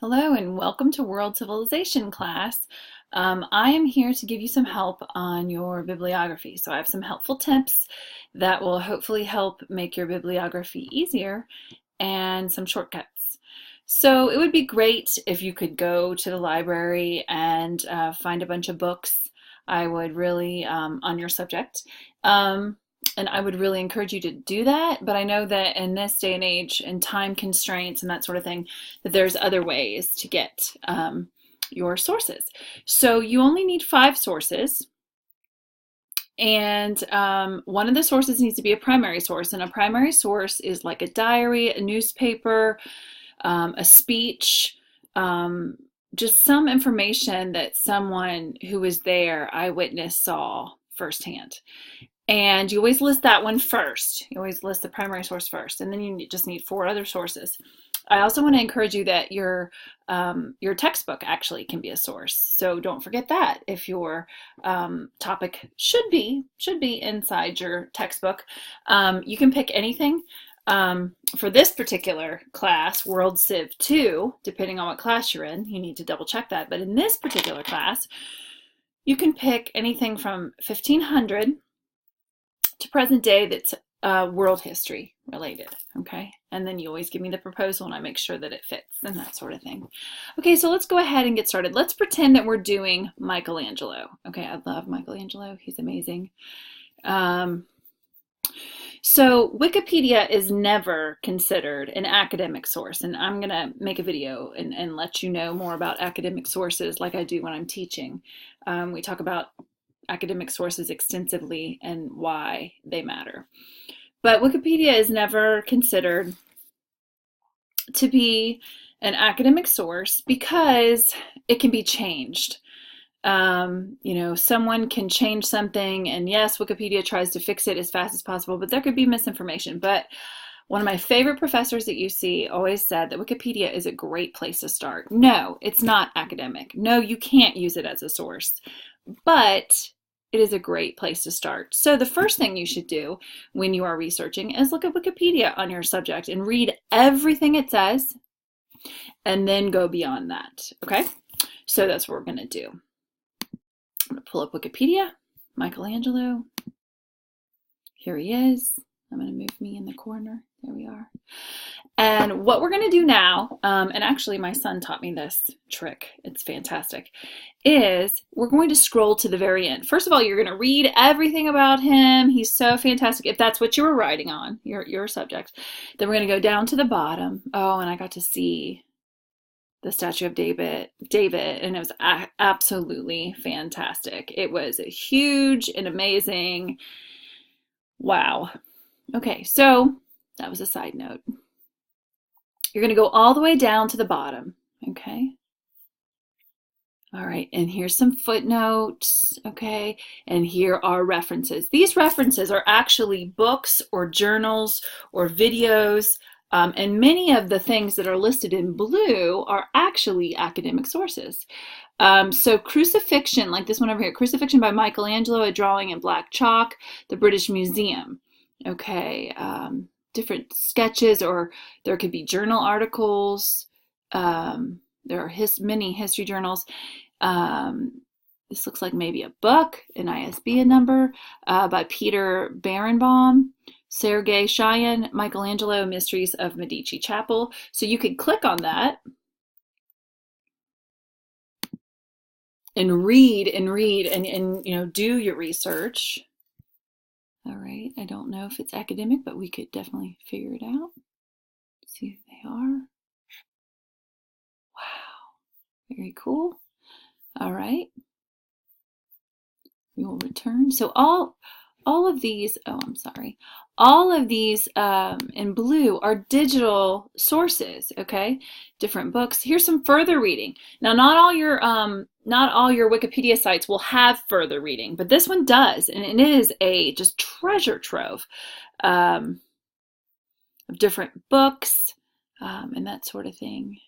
Hello and welcome to World Civilization class. I am here to give you some help on your bibliography. So I have some helpful tips that will hopefully help make your bibliography easier and some shortcuts. So it would be great if you could go to the library and find a bunch of books. I would really, on your subject. And I would really encourage you to do that, but I know that in this day and age and time constraints and that sort of thing, that there's other ways to get your sources. So you only need 5 sources, and one of the sources needs to be a primary source, and a primary source is like a diary, a newspaper, a speech, just some information that someone who was there, eyewitness, saw firsthand. And you always list that one first. You always list the primary source first, and then you just need 4 other sources. I also want to encourage you that your textbook actually can be a source. So don't forget that. If your topic should be inside your textbook, you can pick anything. For this particular class, World Civ 2, depending on what class you're in, you need to double check that. But in this particular class, you can pick anything from 1500 to present day that's world history related, okay? And then you always give me the proposal and I make sure that it fits and that sort of thing. Okay, so let's go ahead and get started. Let's pretend that we're doing Michelangelo. Okay, I love Michelangelo. He's amazing. So Wikipedia is never considered an academic source, and I'm going to make a video and let you know more about academic sources like I do when I'm teaching. We talk about academic sources extensively and why they matter. But Wikipedia is never considered to be an academic source because it can be changed. Someone can change something, and yes, Wikipedia tries to fix it as fast as possible, but there could be misinformation. But one of my favorite professors at UC always said that Wikipedia is a great place to start. No, it's not academic. No, you can't use it as a source, but it is a great place to start. So the first thing you should do when you are researching is look at Wikipedia on your subject and read everything it says, and then go beyond that, okay? So that's what we're going to do. I'm going to pull up Wikipedia, Michelangelo. Here he is. I'm going to move me in the corner. There we are. And what we're going to do now, and actually my son taught me this trick, it's fantastic, is we're going to scroll to the very end. First of all, you're going to read everything about him. He's so fantastic, if that's what you were writing on, your subject. Then we're going to go down to the bottom. Oh, and I got to see the statue of David, and it was absolutely fantastic. It was huge and amazing. Wow. Okay, so that was a side note. You're going to go all the way down to the bottom, okay? All right, and here's some footnotes, okay? And here are references. These references are actually books or journals or videos, and many of the things that are listed in blue are actually academic sources. So Crucifixion, like this one over here, Crucifixion by Michelangelo, a drawing in black chalk, the British Museum. Okay, different sketches, or there could be journal articles. There are many history journals. This looks like maybe a book, an ISBN number by Peter Barenbaum, Sergei Shayan, Michelangelo, Mysteries of Medici Chapel. So you could click on that and read and do your research. All right, I don't know if it's academic, but we could definitely figure it out. See who they are. Wow, very cool. All right, we will return. So all of these, oh, I'm sorry. All of these in blue are digital sources, okay? Different books. Here's some further reading. Now, not all your Wikipedia sites will have further reading, but this one does, and it is a just treasure trove of different books and that sort of thing.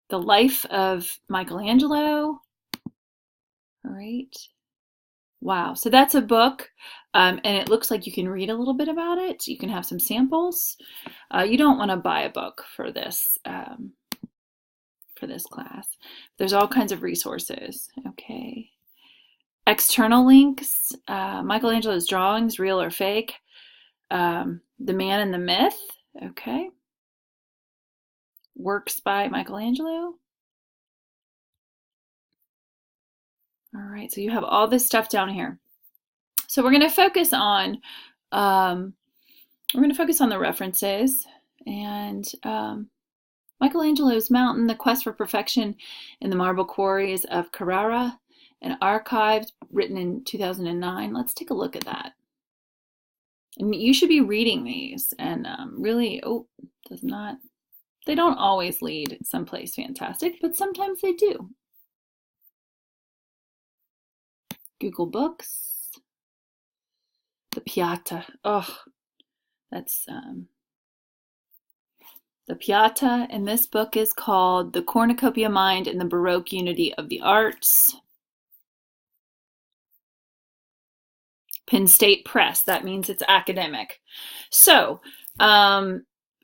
The Life of Michelangelo. All right. Wow, so that's a book, and it looks like you can read a little bit about it. You can have some samples. You don't want to buy a book for this for this class. There's all kinds of resources. Okay. External links, Michelangelo's drawings, real or fake. The Man and the Myth. Okay. Works by Michelangelo. All right, so you have all this stuff down here. So we're going to focus on the references and Michelangelo's Mountain, The Quest for Perfection in the Marble Quarries of Carrara, and archived, written in 2009. Let's take a look at that. And you should be reading these and really, they don't always lead someplace fantastic, but sometimes they do. Google Books. The Pietà. Oh, that's the Pietà, and this book is called The Cornucopia Mind and the Baroque Unity of the Arts. Penn State Press. That means it's academic. So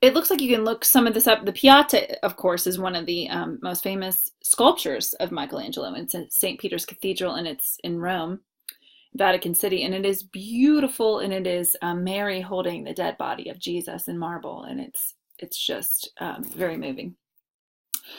it looks like you can look some of this up. The Pietà, of course, is one of the most famous sculptures of Michelangelo. It's in St. Peter's Cathedral, and it's in Rome, Vatican City, and it is beautiful, and it is Mary holding the dead body of Jesus in marble, and it's just very moving.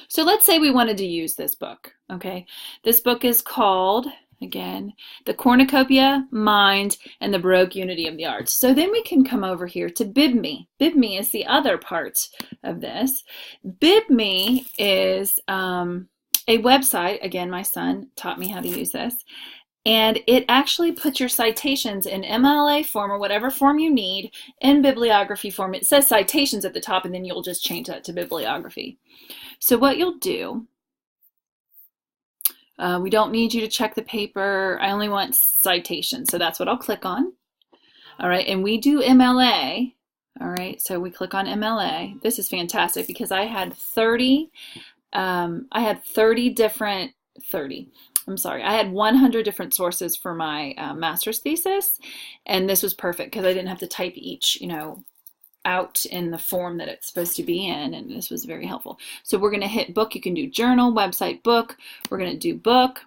So let's say we wanted to use this book, okay? This book is called, again, The Cornucopia, Mind, and the Baroque Unity of the Arts. So then we can come over here to BibMe. BibMe is the other part of this. BibMe is a website. Again, my son taught me how to use this. And it actually puts your citations in MLA form or whatever form you need in bibliography form. It says citations at the top, and then you'll just change that to bibliography. So what you'll do, we don't need you to check the paper. I only want citations. So that's what I'll click on. All right, and we do MLA. All right, so we click on MLA. This is fantastic because I had 100 different sources for my master's thesis, and this was perfect because I didn't have to type each, out in the form that it's supposed to be in, and this was very helpful. So we're going to hit book. You can do journal, website, book. We're going to do book.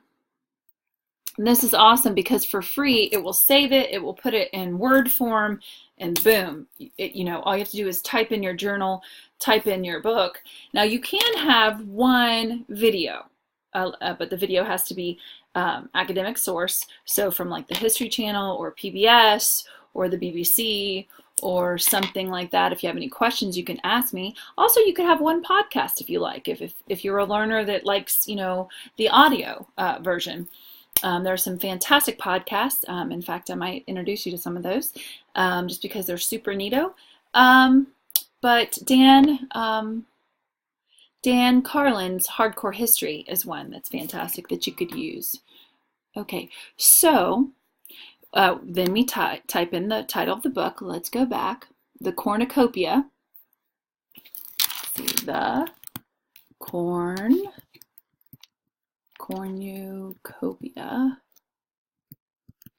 And this is awesome because for free, it will save it, it will put it in Word form, and boom, all you have to do is type in your journal, type in your book. Now you can have one video, but the video has to be academic source. So from like the History Channel or PBS or the BBC or something like that. If you have any questions, you can ask me. Also, you could have one podcast if you like, if you're a learner that likes, the audio version. There are some fantastic podcasts. In fact, I might introduce you to some of those just because they're super neato. But Dan Carlin's Hardcore History is one that's fantastic that you could use. Okay, so then we type in the title of the book. Let's go back. The Cornucopia. Let's see, the Cornucopia.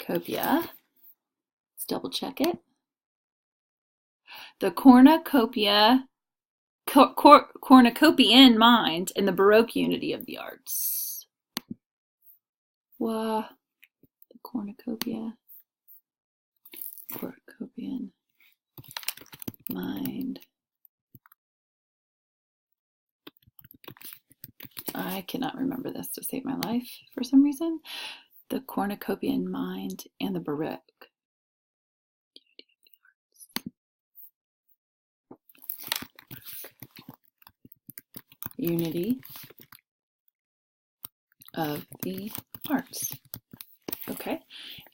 Let's double check it. The Cornucopia, Cornucopian Mind and the Baroque Unity of the Arts. Wow. The Cornucopian Mind. I cannot remember this to save my life for some reason. The Cornucopian Mind and the Baroque Unity of the Arts. Okay,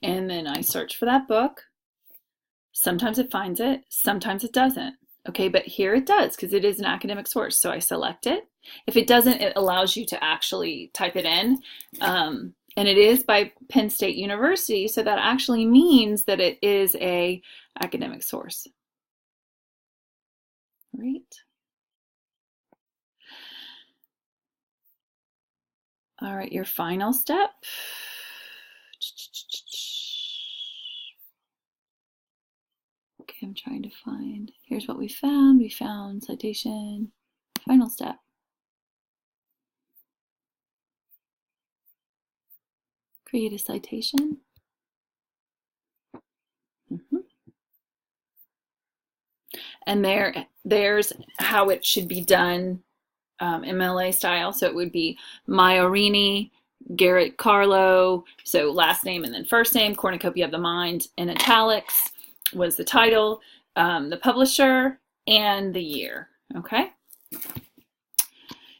and then I search for that book. Sometimes it finds it, sometimes it doesn't. Okay, but here it does because it is an academic source. So I select it. If it doesn't, it allows you to actually type it in. And it is by Penn State University, so that actually means that it is a academic source. Right. All right, your final step. Okay, I'm trying to find, here's what we found. We found citation, final step. create a citation. And there's how it should be done, MLA style. So it would be Maiorini, Garrett Carlo, so last name and then first name, Cornucopia of the Mind, in italics was the title, the publisher, and the year. Okay.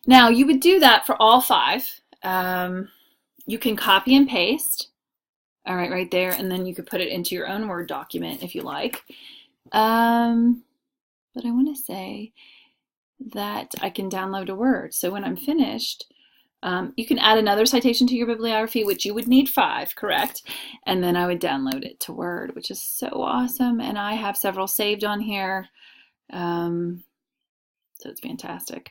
Now you would do that for all 5. You can copy and paste. All right, right there, and then you could put it into your own Word document if you like. But I want to say that I can download a Word. So when I'm finished, you can add another citation to your bibliography, which you would need 5, correct? And then I would download it to Word, which is so awesome. And I have several saved on here. So it's fantastic.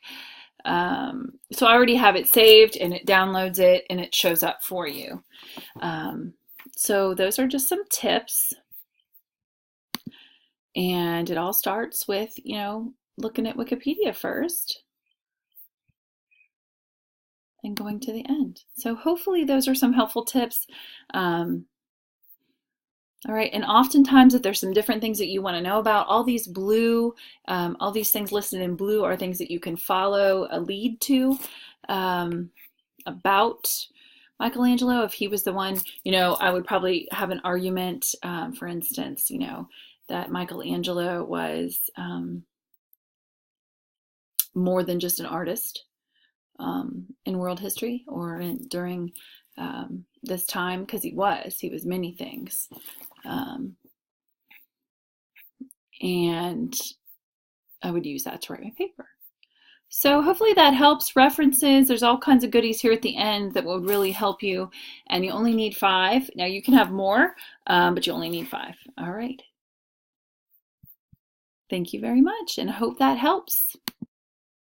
So I already have it saved, and it downloads it, and it shows up for you. So those are just some tips. And it all starts with, looking at Wikipedia first and going to the end. So hopefully those are some helpful tips. All right, and oftentimes if there's some different things that you want to know about, all these things listed in blue are things that you can follow a lead to about Michelangelo. If he was the one, I would probably have an argument, for instance, that Michelangelo was more than just an artist in world history or during this time, because he was many things. And I would use that to write my paper. So hopefully that helps. References, there's all kinds of goodies here at the end that will really help you, and you only need 5. Now you can have more, but you only need 5. All right. Thank you very much, and I hope that helps.